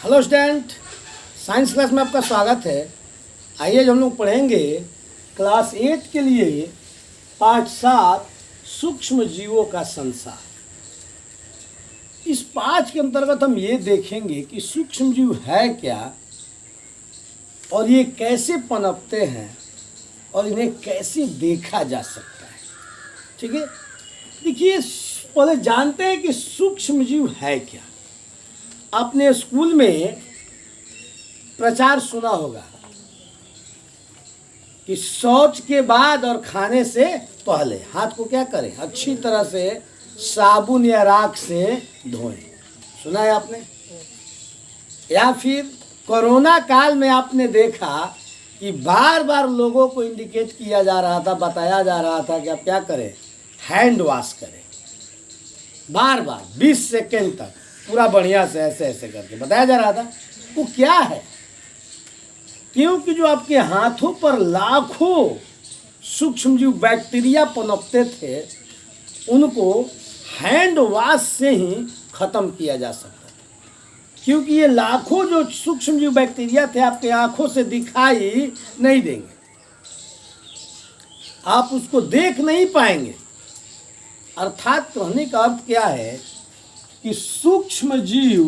Hello student, science class में आपका स्वागत है। आइए हम लोग पढ़ेंगे क्लास 8 के लिए पाठ 7 सूक्ष्म जीवों का संसार। इस पाठ के अंतर्गत हम ये देखेंगे कि सूक्ष्म जीव है क्या और ये कैसे पनपते हैं और इन्हें कैसे देखा जा सकता है। ठीक है, देखिए पहले जानते हैं कि सूक्ष्म जीव है क्या। आपने स्कूल में प्रचार सुना होगा कि शौच के बाद और खाने से पहले हाथ को क्या करें, अच्छी तरह से साबुन या राख से धोएं। सुना है आपने? या फिर कोरोना काल में आपने देखा कि बार बार लोगों को इंडिकेट किया जा रहा था, बताया जा रहा था कि आप क्या करें, हैंड वॉश करें। बार बार 20 सेकेंड तक पूरा बढ़िया से ऐसे ऐसे करके बताया जा रहा था। वो क्या है? क्योंकि जो आपके हाथों पर लाखों सूक्ष्म जीव बैक्टीरिया पनपते थे, उनको हैंड वॉश से ही खत्म किया जा सकता था। क्योंकि ये लाखों जो सूक्ष्म जीव बैक्टीरिया थे आपके आंखों से दिखाई नहीं देंगे, आप उसको देख नहीं पाएंगे। अर्थात कहने का अर्थ क्या है कि सूक्ष्म जीव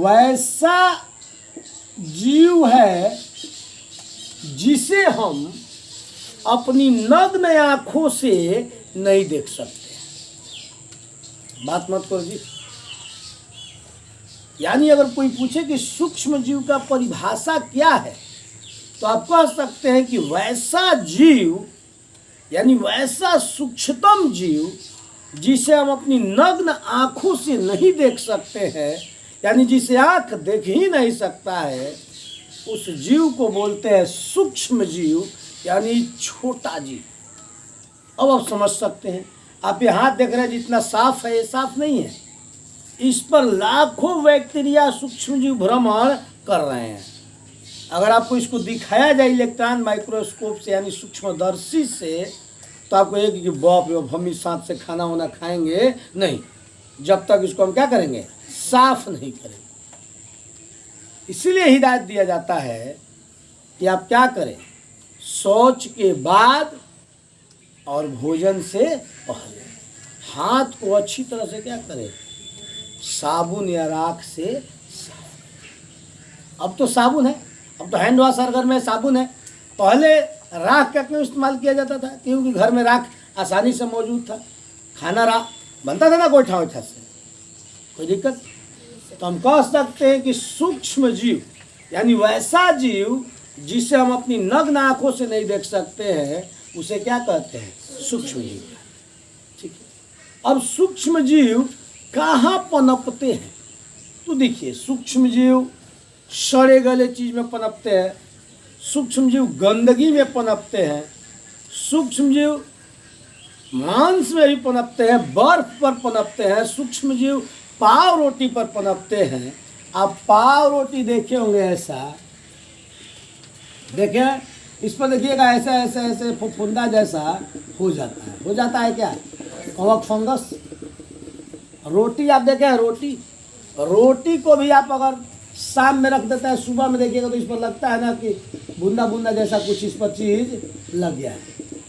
वैसा जीव है जिसे हम अपनी नग्न आंखों से नहीं देख सकते। बात मत करो जी। यानी अगर कोई पूछे कि सूक्ष्म जीव का परिभाषा क्या है, तो आप कह सकते हैं कि वैसा जीव, यानी वैसा सूक्ष्मतम जीव जिसे हम अपनी नग्न आंखों से नहीं देख सकते हैं, यानी जिसे आंख देख ही नहीं सकता है, उस जीव को बोलते हैं सूक्ष्म जीव, यानी छोटा जीव। अब आप समझ सकते हैं। आप ये हाथ देख रहे हैं, जितना साफ है ये साफ नहीं है। इस पर लाखों बैक्टीरिया सूक्ष्म जीव भ्रमण कर रहे हैं। अगर आपको इसको दिखाया जाए इलेक्ट्रॉन माइक्रोस्कोप से, यानी सूक्ष्मदर्शी से, तो आपको एक कि बाप रे, हम इस हाथ से खाना वाना खाएंगे नहीं, जब तक इसको हम क्या करेंगे, साफ नहीं करेंगे। इसीलिए हिदायत दिया जाता है कि आप क्या करें, शौच के बाद और भोजन से पहले हाथ को अच्छी तरह से क्या करें, साबुन या राख से साफ। अब तो साबुन है, अब तो हैंड वॉश हर घर में साबुन है। पहले राख का क्यों इस्तेमाल किया जाता था? क्योंकि घर में राख आसानी से मौजूद था, खाना राख बनता था ना गोइठा वोइठा से, कोई दिक्कत। तो हम कह सकते हैं कि सूक्ष्म जीव, यानी वैसा जीव जिसे हम अपनी नग्न आंखों से नहीं देख सकते हैं, उसे क्या कहते हैं, सूक्ष्म जीव। ठीक है। अब सूक्ष्म जीव कहाँ पनपते हैं? तो देखिए, सूक्ष्म जीव सड़े गले चीज में पनपते हैं, सूक्ष्म जीव गंदगी में पनपते हैं, सूक्ष्म जीव मांस में भी पनपते हैं, बर्फ पर पनपते हैं, सूक्ष्म जीव पाव रोटी पर पनपते हैं। आप पाव रोटी देखे होंगे, ऐसा देखें, इस पर देखिएगा ऐसा ऐसा ऐसे फुफुंदा जैसा हो जाता है। हो जाता है क्या? कवक फंगस। रोटी आप देखें, रोटी को भी आप अगर शाम में रख देता है, सुबह में देखिएगा तो इस पर लगता है ना कि बूंदा बूंदा जैसा कुछ इस पर चीज लग गया है।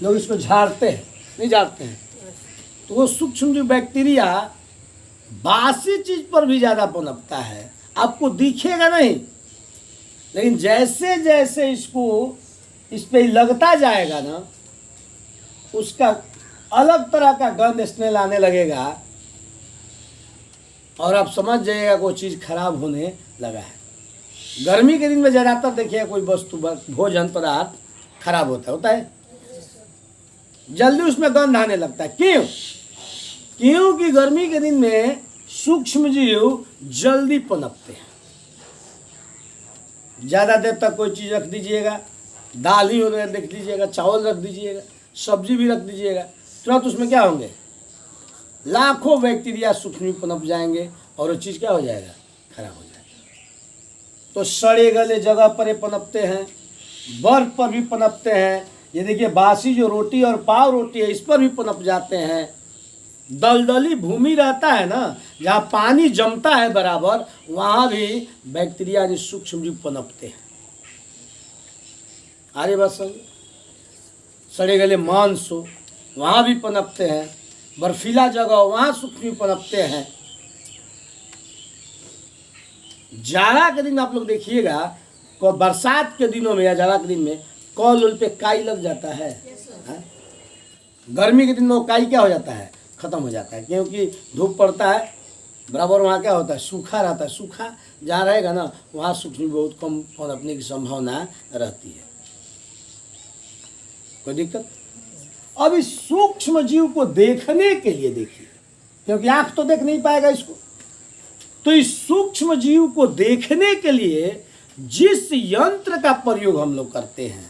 लोग इसको झाड़ते हैं, नहीं झाड़ते हैं। तो वो सूक्ष्म जो बैक्टीरिया बासी चीज पर भी ज़्यादा पनपता है, आपको दिखेगा नहीं, लेकिन जैसे जैसे इसको इस पर लगता जाएगा ना, उसका अलग तरह का गंध स्मेल आने लगेगा और आप समझ जाइएगा कोई चीज़ खराब होने लगा है। गर्मी के दिन में ज़्यादातर देखिए कोई वस्तु, भोजन पदार्थ खराब होता है, जल्दी उसमें गंध आने लगता है। क्यों? क्योंकि गर्मी के दिन में सूक्ष्म जीव जल्दी पनपते हैं। ज़्यादा देर तक कोई चीज़ रख दीजिएगा, दाल ही हो रहा है देख लीजिएगा, चावल रख दीजिएगा, सब्जी भी रख दीजिएगा, तुरंत उसमें क्या होंगे, लाखों बैक्टीरिया सूक्ष्म पनप जाएंगे और वो चीज़ क्या हो जाएगा, खराब हो जाएगा। तो सड़े गले जगह पर ये पनपते हैं, बर्फ पर भी पनपते हैं। ये देखिए बासी जो रोटी और पाव रोटी है, इस पर भी पनप जाते हैं। दलदली भूमि रहता है ना, जहाँ पानी जमता है बराबर, वहाँ भी बैक्टीरिया यानी सूक्ष्म जीव पनपते हैं। आगे बात समझ। सड़े गले मांस हो वहाँ भी पनपते हैं, बर्फीला जगह हो वहाँ सूक्ष्म जीव पनपते हैं। जाड़ा के दिन आप लोग देखिएगा, बरसात के दिनों में या जाड़ा के दिन में कॉल उल पे काई लग जाता है। गर्मी के दिन में वो काई क्या हो जाता है, खत्म हो जाता है, क्योंकि धूप पड़ता है बराबर, वहाँ क्या होता है, सूखा रहता है। सूखा जहाँ रहेगा ना वहाँ सूक्ष्म बहुत कम पनपने की संभावना रहती है। कोई दिक्कत? अब इस सूक्ष्म जीव को देखने के लिए देखिए, क्योंकि आंख तो देख नहीं पाएगा इसको, तो इस सूक्ष्म जीव को देखने के लिए जिस यंत्र का प्रयोग हम लोग करते हैं,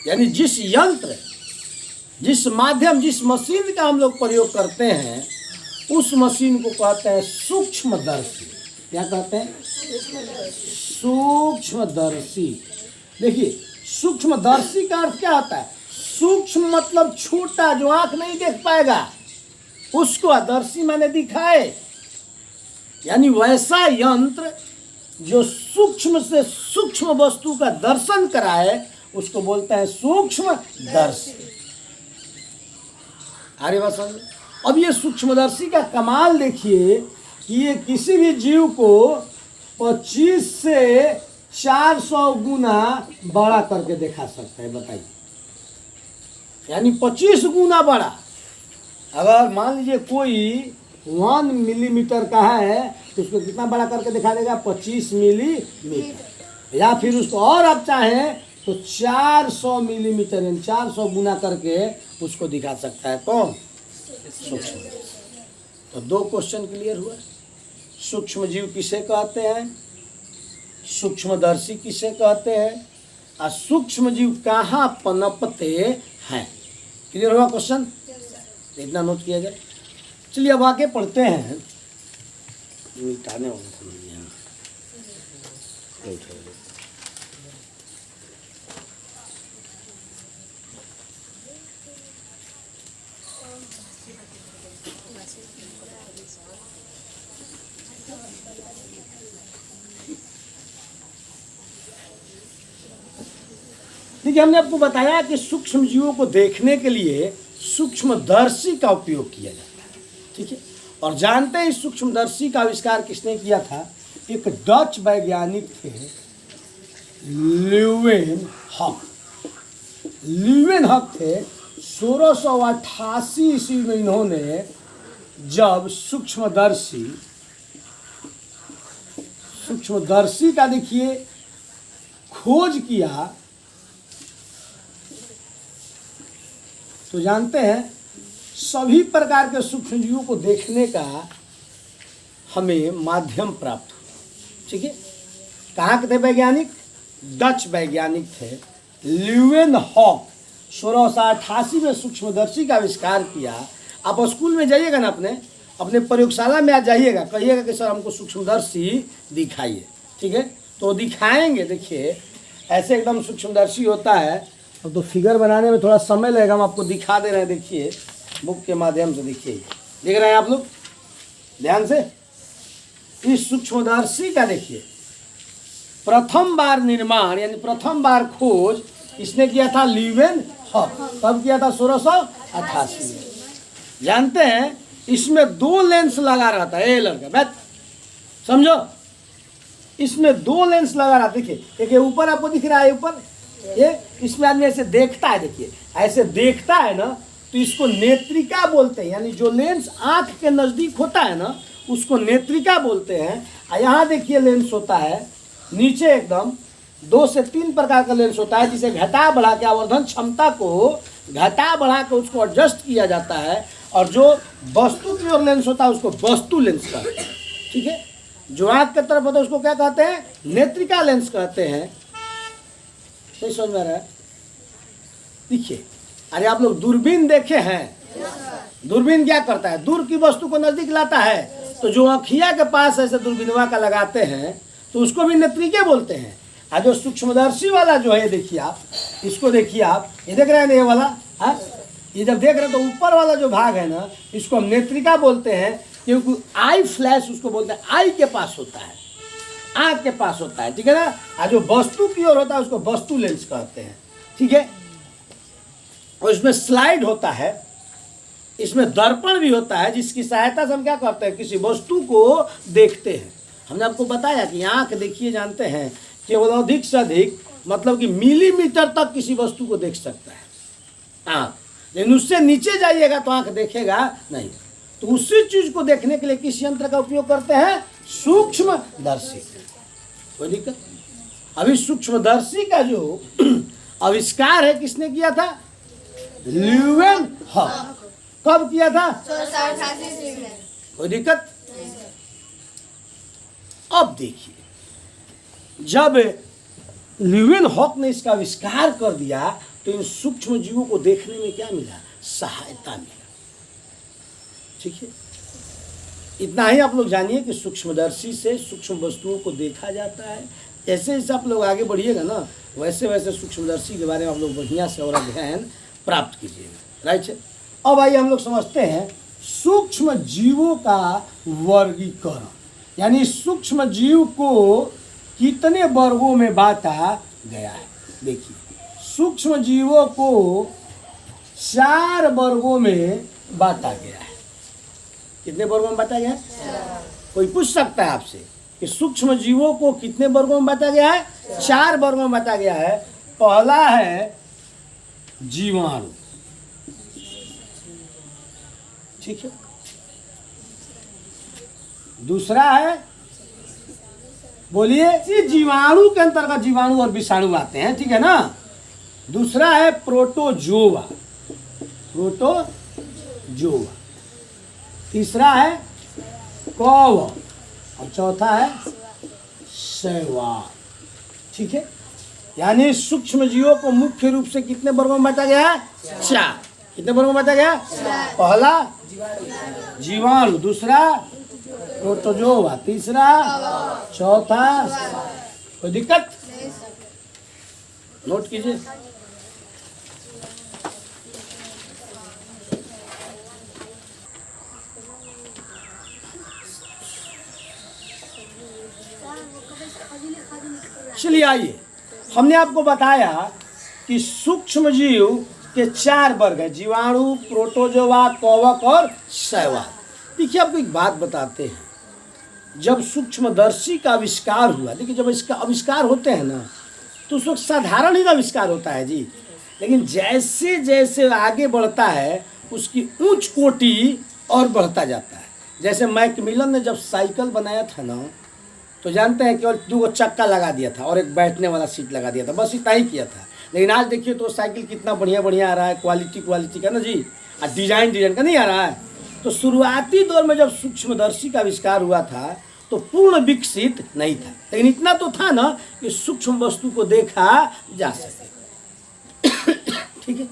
यानी जिस यंत्र, जिस माध्यम, जिस मशीन का हम लोग प्रयोग करते हैं, उस मशीन को कहते हैं सूक्ष्मदर्शी। क्या कहते हैं? सूक्ष्मदर्शी। देखिए, सूक्ष्मदर्शी का अर्थ क्या होता है? सूक्ष्म मतलब छोटा, जो आंख नहीं देख पाएगा उसको दर्शी माने दिखाए, यानी वैसा यंत्र जो सूक्ष्म से सूक्ष्म वस्तु का दर्शन कराए उसको बोलते हैं सूक्ष्मदर्शी। अरे बस, अब ये सूक्ष्मदर्शी का कमाल देखिए कि ये किसी भी जीव को 25 से 400 गुना बड़ा करके दिखा सकता है। बताइए, यानी 25 गुना बड़ा। अगर मान लीजिए कोई 1 मिलीमीटर का है तो उसको कितना बड़ा करके दिखा देगा? 25 मिलीमीटर। या फिर उसको और आप चाहें तो 400 मिलीमीटर, यानी 400 गुना करके उसको दिखा सकता है। कौन? सूक्ष्म। तो 2 क्वेश्चन क्लियर हुआ। सूक्ष्म जीव किसे कहते हैं, सूक्ष्मदर्शी किसे कहते हैं, और सूक्ष्म जीव कहाँ पनपते हैं। क्लियर हुआ क्वेश्चन? इतना नोट किया जाए। चलिए अब आगे पढ़ते हैं। मिटाने वाला देखिए, हमने आपको बताया कि सूक्ष्म जीवों को देखने के लिए सूक्ष्मदर्शी का उपयोग किया जाता है। ठीक है, और जानते हैं इस सूक्ष्मदर्शी का आविष्कार किसने किया था? एक डच वैज्ञानिक थे, ल्यूवेनहॉक। ल्यूवेनहॉक थे। 1688 ईस्वी में इन्होंने जब सूक्ष्मदर्शी का देखिए खोज किया, तो जानते हैं सभी प्रकार के सूक्ष्म जीवों को देखने का हमें माध्यम प्राप्त हुआ। ठीक है, कहाँ के थे वैज्ञानिक? डच वैज्ञानिक थे ल्यूवेनहॉक। 1688 में सूक्ष्मदर्शी का आविष्कार किया। आप स्कूल में जाइएगा ना, अपने प्रयोगशाला में आ जाइएगा, कहिएगा कि सर हमको सूक्ष्मदर्शी दिखाइए। ठीक है, तो दिखाएंगे। देखिए, ऐसे एकदम सूक्ष्मदर्शी होता है। अब तो फिगर बनाने में थोड़ा समय लगेगा, हम आपको दिखा दे रहे हैं। देखिए, बुक के माध्यम से देखिए, देख रहे हैं आप लोग ध्यान से। इस सूक्ष्मदर्शी का देखिए प्रथम बार निर्माण, यानी प्रथम बार खोज इसने किया था ल्यूवेनहॉक। कब किया था? 1688 में। जानते हैं इसमें 2 लेंस लगा रहता है। ये लड़का बैठ, समझो, इसमें 2 लेंस लगा रहा। देखिए, एक ऊपर आपको दिख रहा है, ऊपर ये, इसमें आदमी ऐसे देखता है। देखिए, ऐसे देखता है ना, तो इसको नेत्रिका बोलते हैं। यानी जो लेंस आंख के नज़दीक होता है ना उसको नेत्रिका बोलते हैं। और यहाँ देखिए लेंस होता है नीचे एकदम 2 से 3 प्रकार का लेंस होता है, जिसे घटा बढ़ा के आवर्धन क्षमता को घटा बढ़ा के उसको एडजस्ट किया जाता है। और जो वस्तु की ओर लेंस होता है उसको वस्तु लेंस कहते हैं। ठीक है, जो आंख की तरफ होता है उसको क्या कहते हैं? नेत्रिका लेंस कहते हैं। नहीं समझ में आ रहा है? देखिए, अरे आप लोग दूरबीन देखे हैं? दूरबीन क्या करता है? दूर की वस्तु को नजदीक लाता है। तो जो आँखिया के पास ऐसे दूरबीनवा का लगाते हैं तो उसको भी नेत्रिके बोलते हैं। और जो सूक्ष्मदर्शी वाला जो है, देखिए आप इसको, देखिए आप ये देख रहे हैं, ये वाला है, ये जब देख रहे हैं तो ऊपर वाला जो भाग है ना, इसको हम नेत्रिका बोलते हैं, क्योंकि आई फ्लैश उसको बोलते हैं, आई के पास होता है, आँख के पास होता है, ठीक है ना। और जो वस्तु की ओर होता है उसको वस्तु लेंस कहते हैं, ठीक है। और इसमें स्लाइड होता है, इसमें दर्पण भी होता है, जिसकी सहायता से हम क्या करते हैं, किसी वस्तु को देखते हैं। हमने आपको बताया कि आँख देखिए जानते हैं केवल अधिक से अधिक मतलब कि मिलीमीटर तक किसी वस्तु को देख सकता है आँख, लेकिन उससे नीचे जाइएगा तो आँख देखेगा नहीं। तो उसी चीज को देखने के लिए किस यंत्र का उपयोग करते हैं, सूक्ष्मदर्शी। कोई दिक्कत? अभी सूक्ष्मदर्शी का जो आविष्कार है किसने किया था, ल्यूवेनहॉक। कब किया था, 1688 में। कोई दिक्कत? अब देखिए, जब ल्यूवेनहॉक ने इसका आविष्कार कर दिया तो इन सूक्ष्म जीवों को देखने में क्या मिला, सहायता मिला, ठीक है। इतना ही आप लोग जानिए कि सूक्ष्मदर्शी से सूक्ष्म वस्तुओं को देखा जाता है। जैसे जैसे आप लोग आगे बढ़िएगा ना, वैसे वैसे सूक्ष्मदर्शी के बारे में आप लोग बढ़िया से और अध्ययन प्राप्त कीजिएगा, राइट। अब आइए हम लोग समझते हैं सूक्ष्म जीवों का वर्गीकरण, यानी सूक्ष्म जीव को कितने वर्गों में बांटा गया है। देखिए, सूक्ष्म जीवों को 4 वर्गों में बांटा गया है। कितने वर्गों में बांटा गया है? कोई पूछ सकता है आपसे कि सूक्ष्म जीवों को कितने वर्गों में बांटा गया है? 4 वर्गों में बांटा गया है। पहला है जीवाणु, ठीक है। दूसरा है, बोलिए, ये जीवाणु के अंतर्गत जीवाणु और विषाणु आते हैं, ठीक है ना। दूसरा है प्रोटोजोआ, प्रोटोजोआ। तीसरा है कौव और चौथा है शैवाल, ठीक है। यानी सूक्ष्म जीवों को मुख्य रूप से कितने वर्गों में बांटा गया है? 4। कितने वर्गों में बांटा गया? पहला जीवाणु, दूसरा प्रोटोजोआ, तीसरा, चौथा। कोई दिक्कत? नोट कीजिए। चलिए आइए, हमने आपको बताया कि सूक्ष्म जीव के 4 वर्ग हैं, जीवाणु, प्रोटोजोआ, कवक और शैवाल। देखिए, आपको एक बात बताते हैं, जब सूक्ष्मदर्शी का आविष्कार हुआ, देखिए जब इसका आविष्कार होते हैं ना तो उस वक्त साधारण ही आविष्कार होता है जी, लेकिन जैसे जैसे आगे बढ़ता है उसकी उच्च कोटि और बढ़ता जाता है। जैसे मैकमिलन ने जब साइकिल बनाया था ना, तो जानते हैं केवल 2 चक्का लगा दिया था और एक बैठने वाला सीट लगा दिया था, बस इतना ही किया था। लेकिन आज देखिए तो साइकिल कितना बढ़िया बढ़िया आ रहा है, क्वालिटी का ना जी, और डिजाइन का नहीं आ रहा है। तो शुरुआती दौर में जब सूक्ष्मदर्शी का आविष्कार हुआ था तो पूर्ण विकसित नहीं था, लेकिन इतना तो था ना कि सूक्ष्म वस्तु को देखा जा सके, ठीक है।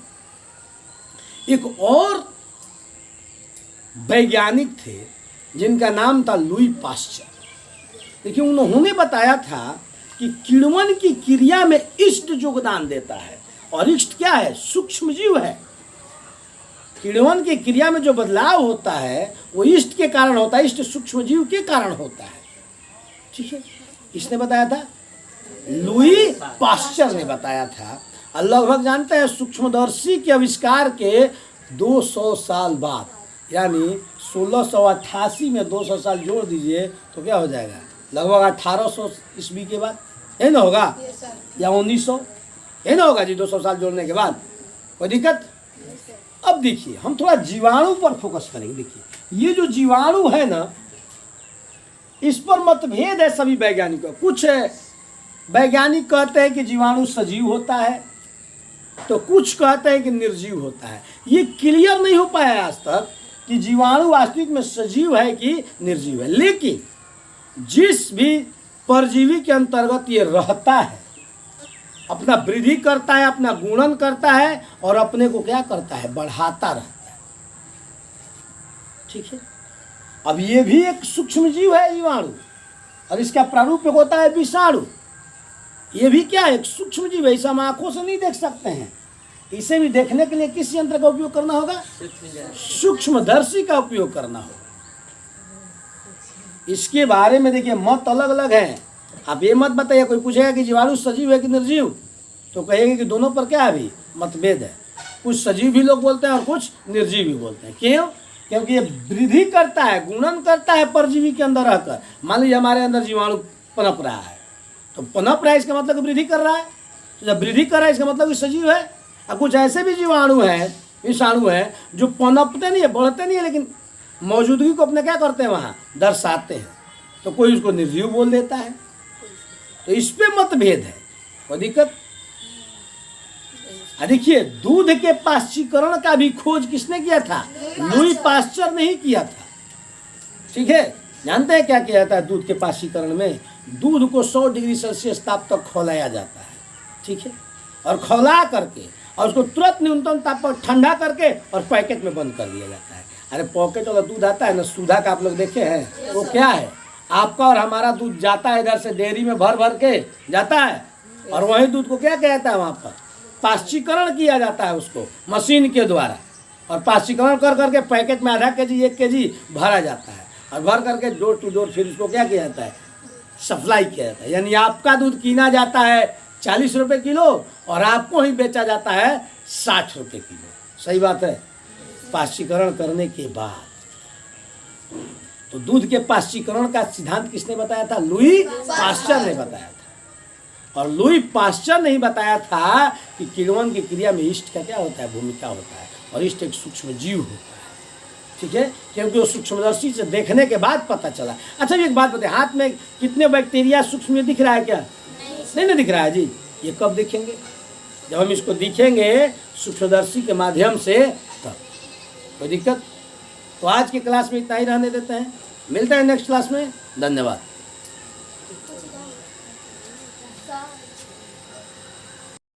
एक और वैज्ञानिक थे जिनका नाम था लुई पाश्चर। देखिए, उन्होंने बताया था कि किण्वन की क्रिया में इष्ट योगदान देता है, और इष्ट क्या है? सूक्ष्म जीव है। किण्वन की क्रिया में जो बदलाव होता है वो इष्ट के कारण होता है, इष्ट सूक्ष्म जीव के कारण होता है, ठीक है। किसने बताया था? लुई पाश्चर ने बताया था। और लगभग जानते हैं सूक्ष्मदर्शी के आविष्कार के 200 साल बाद, यानी 1688 में 200 साल जोड़ दीजिए तो क्या हो जाएगा, लगभग 1800 ईस्वी के बाद, है ना होगा, या 1900, है ना होगा जी, 200 साल जोड़ने के बाद। कोई दिक्कत? अब देखिए, हम थोड़ा जीवाणु पर फोकस करेंगे। देखिए, ये जो जीवाणु है ना, इस पर मतभेद है सभी वैज्ञानिकों। कुछ वैज्ञानिक कहते हैं कि जीवाणु सजीव होता है, तो कुछ कहते हैं कि निर्जीव होता है। ये क्लियर नहीं हो पाया आज तक कि जीवाणु वास्तविक में सजीव है कि निर्जीव है। लेकिन जिस भी परजीवी के अंतर्गत ये रहता है, अपना वृद्धि करता है, अपना गुणन करता है और अपने को क्या करता है, बढ़ाता रहता है, ठीक है। अब ये भी एक सूक्ष्म जीव है जीवाणु, और इसका प्रारूप होता है विषाणु। ये भी क्या है, एक सूक्ष्म जीव है, इसे हम आंखों से नहीं देख सकते हैं, इसे भी देखने के लिए किस यंत्र का उपयोग करना होगा? सूक्ष्मदर्शी का उपयोग करना होगा। इसके बारे में देखिए मत अलग अलग है। आप ये मत बताइए, कोई पूछेगा कि जीवाणु सजीव है कि निर्जीव, तो कहेंगे कि दोनों पर क्या अभी मतभेद है। कुछ सजीव भी लोग बोलते हैं और कुछ निर्जीव भी बोलते हैं। क्यों? क्योंकि ये वृद्धि करता है, गुणन करता है परजीवी के अंदर रहकर। मान लीजिए हमारे अंदर जीवाणु पनप रहा है, तो पनप रहा है इसका मतलब वृद्धि कर रहा है। तो जब वृद्धि कर रहा है इसका मतलब सजीव है। और कुछ ऐसे भी जीवाणु हैं, विषाणु हैं, जो पनपते नहीं है, बढ़ते नहीं है, लेकिन मौजूदगी को अपने क्या करते हैं, वहाँ दर्शाते हैं। तो कोई उसको निर्जीव बोल देता है। तो इस पे मतभेद है, कोई दिक्कत। देखिए दूध के पाश्चीकरण का भी खोज किसने किया था? लुई पाश्चर ने ही किया था। ठीक है, जानते हैं क्या किया जाता है दूध के पाश्चीकरण में? दूध को 100 डिग्री सेल्सियस ताप तक खौलाया जाता है। ठीक है, और खौला करके और उसको तुरंत न्यूनतम ताप पर ठंडा करके और पैकेट में बंद कर दिया जाता है। अरे पॉकेट वाला दूध आता है ना, सुधा का आप लोग देखे हैं, वो क्या है? आपका और हमारा दूध जाता है इधर से डेयरी में भर भर के जाता है, और वही दूध को क्या कहता है, वहाँ पर पाश्चीकरण किया जाता है उसको मशीन के द्वारा, और पाश्चीकरण कर करके पैकेट में आधा केजी 1 केजी भरा जाता है, और भर करके डोर टू डोर फिर उसको क्या किया जाता है, सप्लाई किया जाता है। यानी आपका दूध कीना जाता है 40 रुपये किलो और आपको ही बेचा जाता है 60 रुपये किलो। सही बात है। पाश्चीकरण करने के बाद तो दूध के पाश्चीकरण का सिद्धांत किसने बताया था? लुई पाश्चर ने बताया था। और लुई पाश्चर ने ही बताया था कि किण्वन की क्रिया में ईस्ट का क्या होता है, भूमिका होता है, और ईस्ट एक सूक्ष्म जीव होता है। ठीक है, क्योंकि वो सूक्ष्मदर्शी से देखने के बाद पता चला। अच्छा एक बात बताइए, हाथ में कितने बैक्टीरिया सूक्ष्म में दिख रहा है क्या? नहीं ना दिख रहा है जी। ये कब दिखेंगे? जब हम इसको दिखेंगे सूक्ष्मदर्शी के माध्यम से, तब। कोई दिक्कत? तो आज की क्लास में इतना ही रहने देते हैं, मिलते हैं नेक्स्ट क्लास में। धन्यवाद।